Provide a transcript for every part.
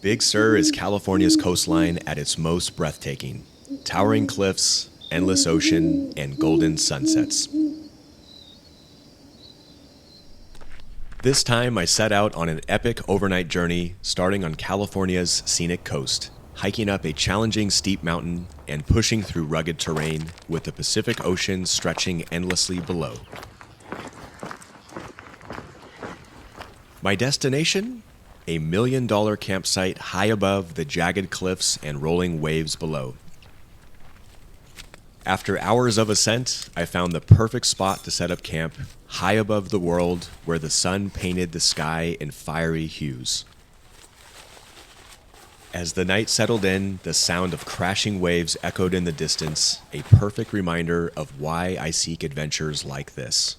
Big Sur is California's coastline at its most breathtaking. Towering cliffs, endless ocean, and golden sunsets. This time I set out on an epic overnight journey starting on California's Scenic coast, hiking up a challenging steep mountain and pushing through rugged terrain with the Pacific Ocean stretching endlessly below. My destination? A $1 million campsite high above the jagged cliffs and rolling waves below. After hours of ascent, I found the perfect spot to set up camp, high above the world where the sun painted the sky in fiery hues. As the night settled in, the sound of crashing waves echoed in the distance, a perfect reminder of why I seek adventures like this.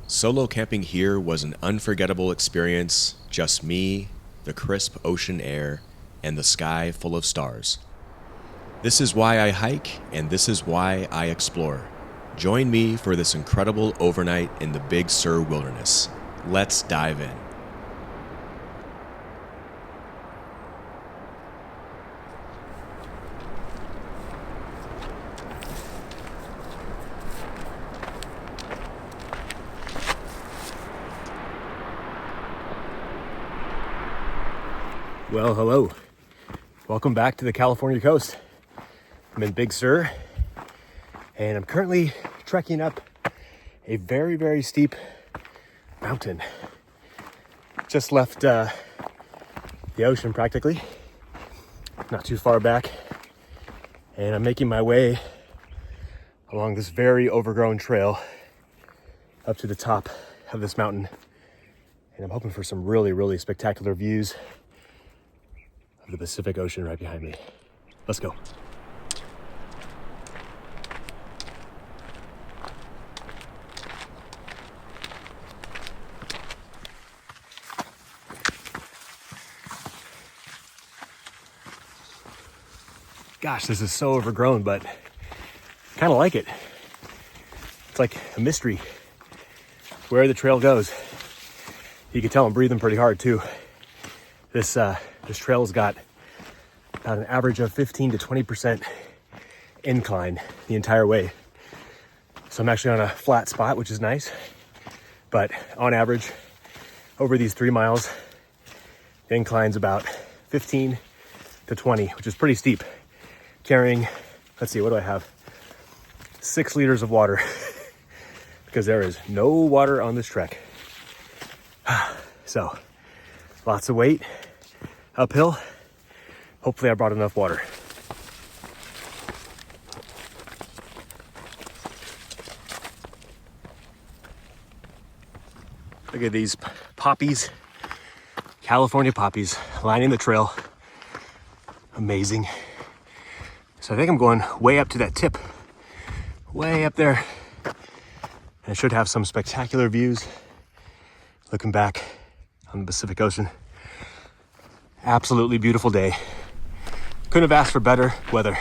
Solo camping here was an unforgettable experience, just me, the crisp ocean air, and the sky full of stars. This is why I hike, and this is why I explore. Join me for this incredible overnight in the Big Sur wilderness. Let's dive in. Well, hello. Welcome back to the California coast. I'm in Big Sur, and I'm currently trekking up a very, very steep mountain. Just left the ocean practically, not too far back, and I'm making my way along this very overgrown trail up to the top of this mountain, and I'm hoping for some really, really spectacular views of the Pacific Ocean right behind me. Let's go. Gosh, this is so overgrown, but kind of like it. It's like a mystery where the trail goes. You can tell I'm breathing pretty hard too. This trail's got about an average of 15 to 20% incline the entire way. So I'm actually on a flat spot, which is nice. But on average, over these 3 miles, the incline's about 15 to 20, which is pretty steep. Carrying, let's see, what do I have? 6 liters of water because there is no water on this trek. So, lots of weight, uphill. Hopefully I brought enough water. Look at these poppies, California poppies lining the trail. Amazing. So I think I'm going way up to that tip, way up there. And I should have some spectacular views looking back on the Pacific Ocean. Absolutely beautiful day. Couldn't have asked for better weather.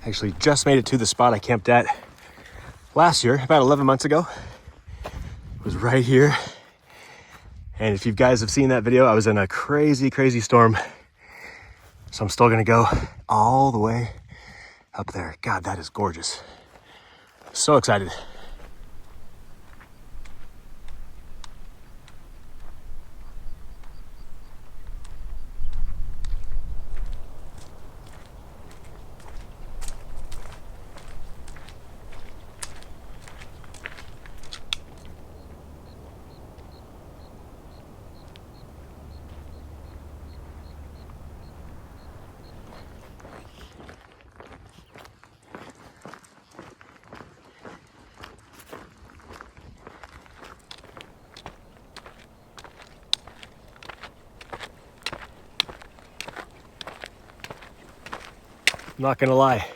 Actually just made it to the spot I camped at last year, about 11 months ago. It was right here. And if you guys have seen that video, I was in a crazy, crazy storm. So I'm still gonna go all the way up there. God, that is gorgeous. So excited. I'm not gonna lie,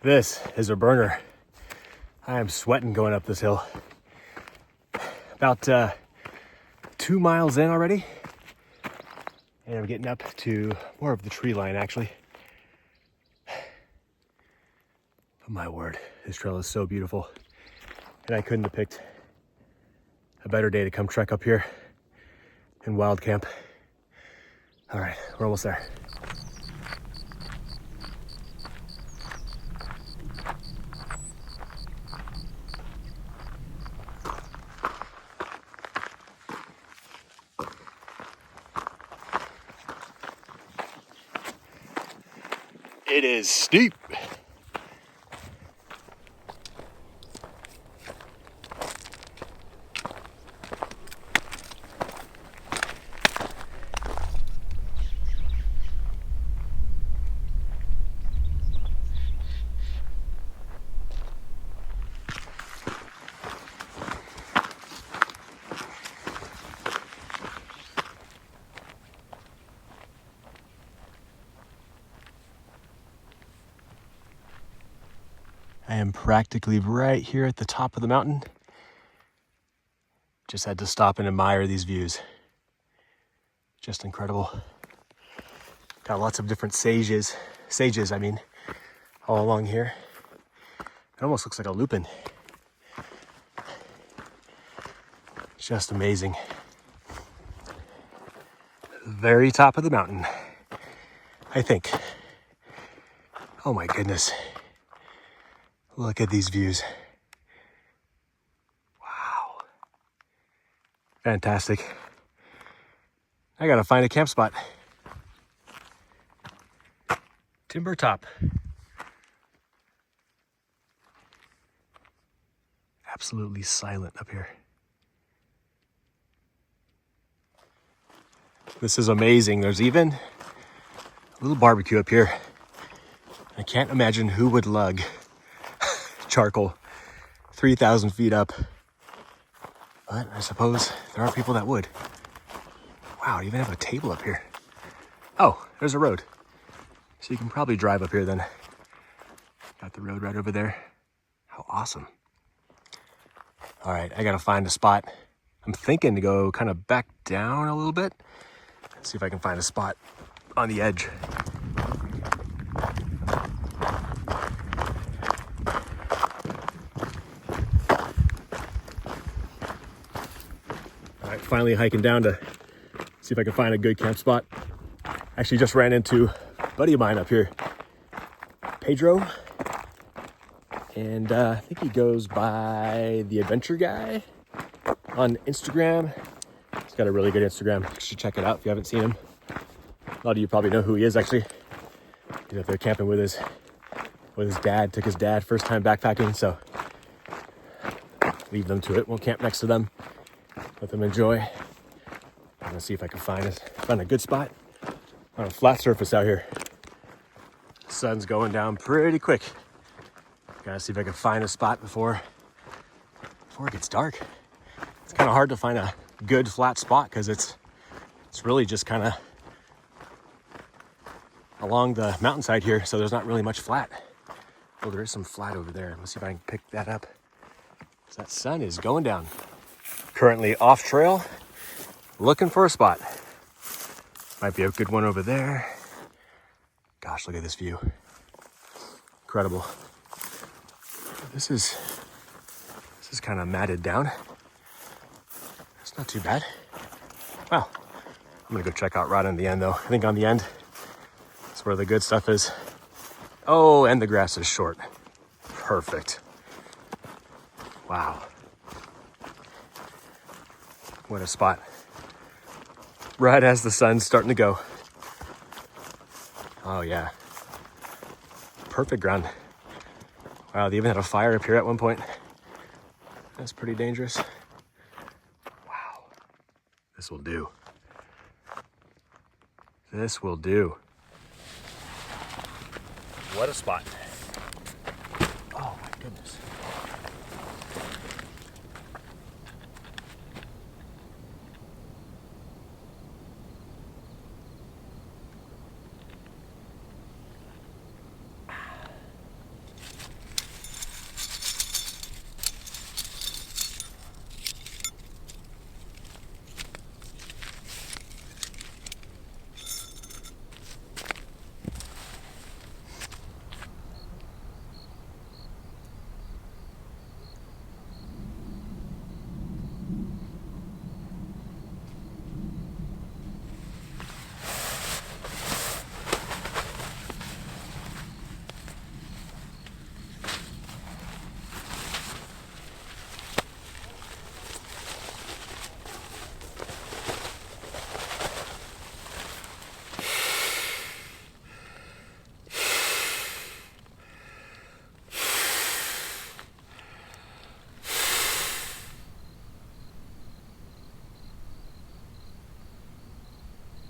this is a burner. I am sweating going up this hill. About 2 miles in already, and I'm getting up to more of the tree line actually. But my word, this trail is so beautiful, and I couldn't have picked a better day to come trek up here and wild camp. All right, we're almost there. It is steep. I am practically right here at the top of the mountain. Just had to stop and admire these views. Just incredible. Got lots of different sages, all along here. It almost looks like a lupin. Just amazing. Very top of the mountain, I think. Oh my goodness. Look at these views. Wow. Fantastic. I gotta find a camp spot. Timber top. Absolutely silent up here. This is amazing. There's even a little barbecue up here. I can't imagine who would lug charcoal 3,000 feet up. But I suppose there are people that would. Wow, I even have a table up here. Oh, there's a road. So you can probably drive up here then. Got the road right over there. How awesome. All right, I gotta find a spot. I'm thinking to go kind of back down a little bit. See if I can find a spot on the edge. All right, finally hiking down to see if I can find a good camp spot. Actually just ran into a buddy of mine up here, Pedro. And I think he goes by The Adventure Guy on Instagram. He's got a really good Instagram. You should check it out if you haven't seen him. A lot of you probably know who he is, actually. He's up there camping with his dad. Took his dad first time backpacking, so leave them to it. We'll camp next to them. Let them enjoy. I'm gonna see if I can find a good spot on a flat surface out here. The sun's going down pretty quick. Gotta see if I can find a spot before it gets dark. It's kind of hard to find a good flat spot because it's really just kind of along the mountainside here, so there's not really much flat. Oh, there is some flat over there. Let's see if I can pick that up. So that sun is going down. Currently off trail, looking for a spot. Might be a good one over there. Gosh, look at this view. Incredible. This is kind of matted down. It's not too bad. Well, I'm gonna go check out right on the end though. I think on the end, that's where the good stuff is. Oh, and the grass is short. Perfect. Wow. What a spot. Right as the sun's starting to go. Oh yeah. Perfect ground. Wow, they even had a fire up here at one point. That's pretty dangerous. Wow. This will do. This will do. What a spot. Oh my goodness.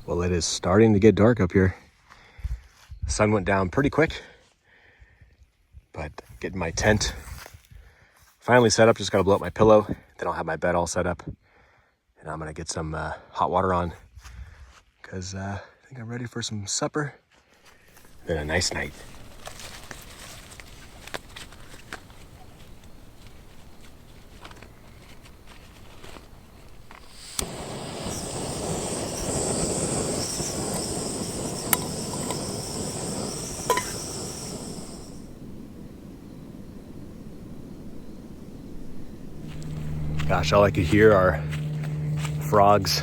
Well, it is starting to get dark up here. The sun went down pretty quick, but getting my tent finally set up. Just gotta blow up my pillow. Then I'll have my bed all set up, and I'm gonna get some hot water on because I think I'm ready for some supper and a nice night. Gosh, all I could hear are frogs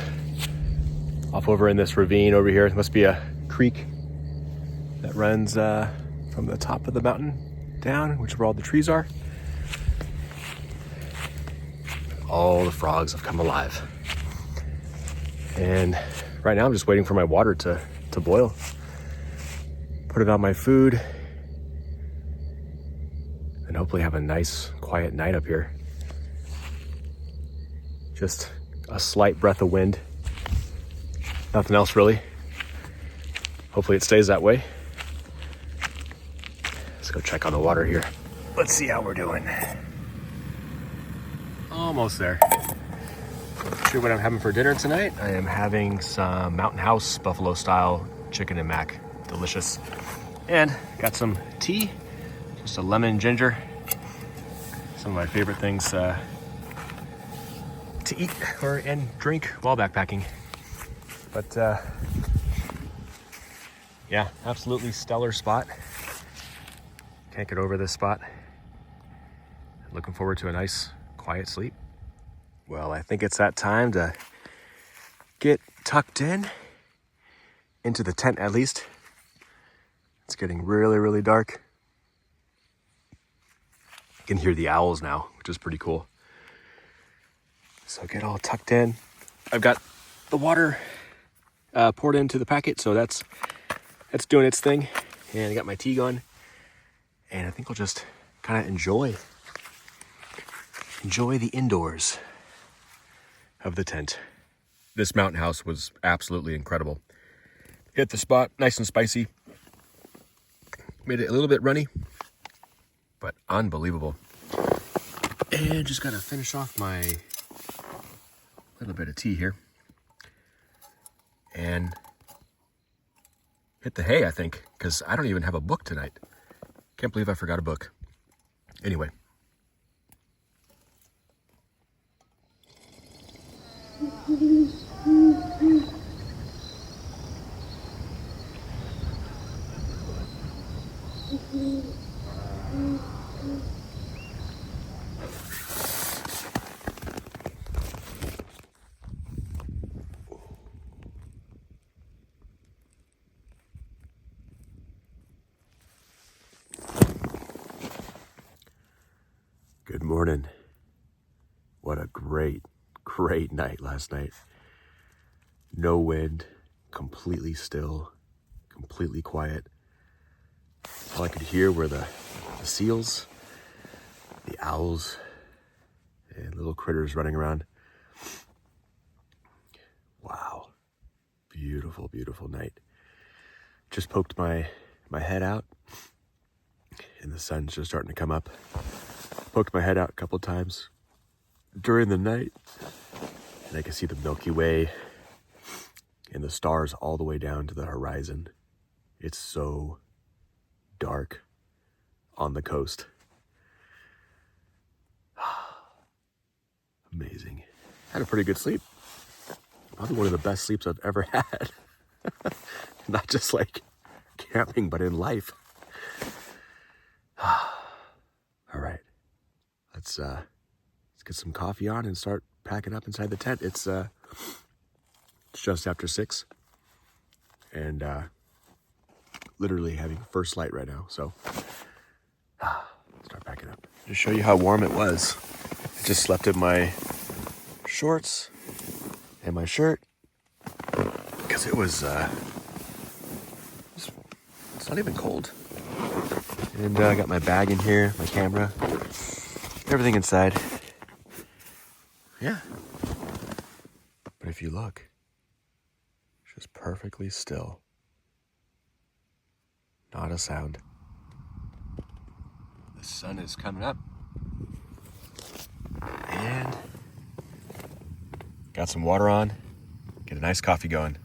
off over in this ravine over here. It must be a creek that runs from the top of the mountain down, which is where all the trees are. All the frogs have come alive. And right now I'm just waiting for my water to boil. Put it on my food and hopefully have a nice quiet night up here. Just a slight breath of wind. Nothing else really. Hopefully it stays that way. Let's go check on the water here. Let's see how we're doing. Almost there. Not sure what I'm having for dinner tonight. I am having some Mountain House buffalo style chicken and mac. Delicious. And got some tea, just a lemon ginger. Some of my favorite things to eat and drink while backpacking. But yeah, absolutely stellar spot. Can't get over this spot. Looking forward to a nice quiet sleep. Well, I think it's that time to get tucked into the tent at least. It's getting really, really dark. You can hear the owls now, which is pretty cool. So get all tucked in. I've got the water poured into the packet, so that's doing its thing. And I got my tea going. And I think I'll just kind of enjoy the indoors of the tent. This mountain house was absolutely incredible. Hit the spot, nice and spicy. Made it a little bit runny, but unbelievable. And just gotta finish off my little bit of tea here. And hit the hay, I think, because I don't even have a book tonight. Can't believe I forgot a book. Anyway. Good morning. What a great night last night. No wind, completely still, completely quiet. All I could hear were the seals, the owls, and little critters running around. Wow. Beautiful, beautiful night. Just poked my head out, and the sun's just starting to come up. Poked my head out a couple times during the night, and I can see the Milky Way and the stars all the way down to the horizon. It's so dark on the coast. Amazing. Had a pretty good sleep. Probably one of the best sleeps I've ever had. Not just like camping, but in life. All right. Let's get some coffee on and start packing up inside the tent. It's just after 6, and literally having first light right now. So start packing up. To show you how warm it was, I just slept in my shorts and my shirt because it's not even cold. And I got my bag in here, my camera, everything inside. Yeah. But if you look, Just perfectly still. Not a sound. The sun is coming up. And got some water on. Get a nice coffee going.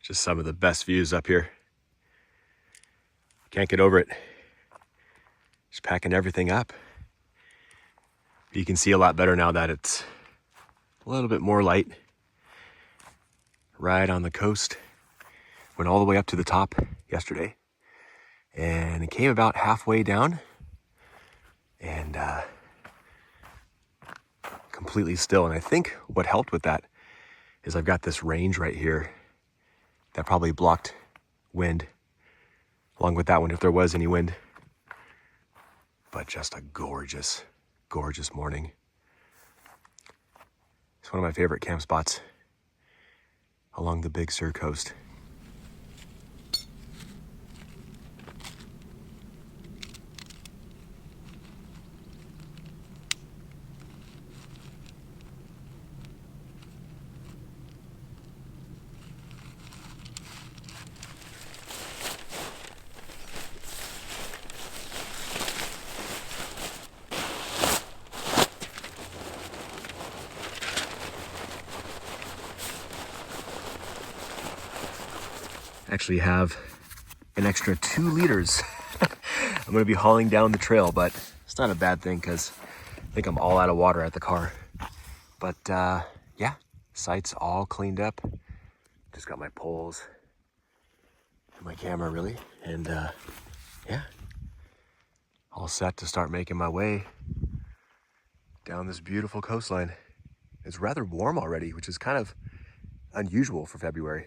Just some of the best views up here. Can't get over it. Just packing everything up. You can see a lot better now that it's a little bit more light. Right on the coast. Went all the way up to the top yesterday. And it came about halfway down. And completely still. And I think what helped with that is I've got this range right here that probably blocked wind, along with that one if there was any wind. But just a gorgeous, gorgeous morning. It's one of my favorite camp spots along the Big Sur coast. Actually have an extra 2 liters. I'm gonna be hauling down the trail, but it's not a bad thing because I think I'm all out of water at the car. But yeah, site's all cleaned up. Just got my poles and my camera really. And yeah, all set to start making my way down this beautiful coastline. It's rather warm already, which is kind of unusual for February.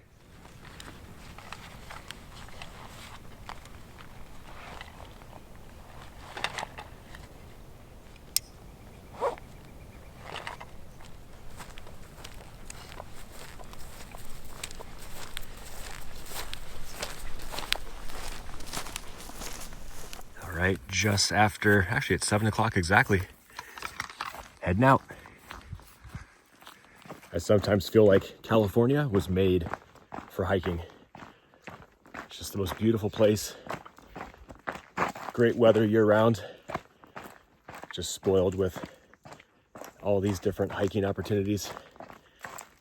Right, just after, actually it's 7 o'clock exactly. Heading out. I sometimes feel like California was made for hiking. It's just the most beautiful place. Great weather year round. Just spoiled with all these different hiking opportunities.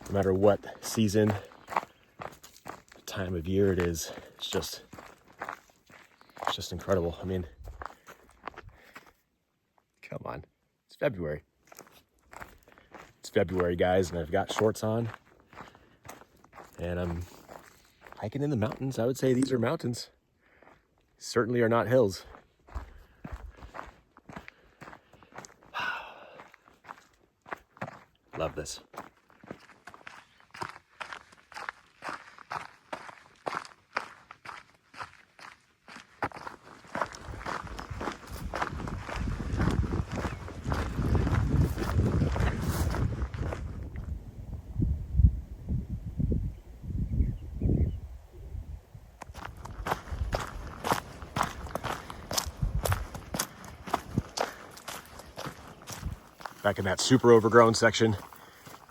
No matter what season, time of year it is, it's just incredible. I mean, come on, it's February. It's February, guys, and I've got shorts on. And I'm hiking in the mountains. I would say these are mountains. Certainly are not hills. Love this. Back in that super overgrown section.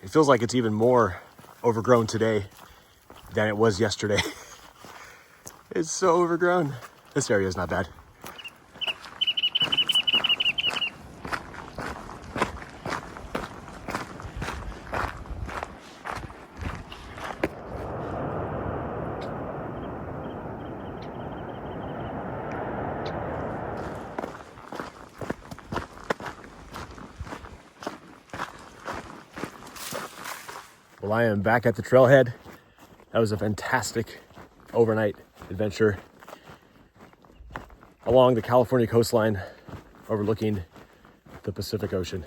It feels like it's even more overgrown today than it was yesterday. It's so overgrown. This area is not bad. Well, I am back at the trailhead. That was a fantastic overnight adventure along the California coastline overlooking the Pacific Ocean.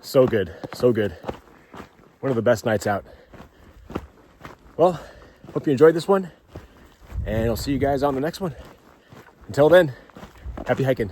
So good, so good. One of the best nights out. Well, hope you enjoyed this one, and I'll see you guys on the next one. Until then, happy hiking.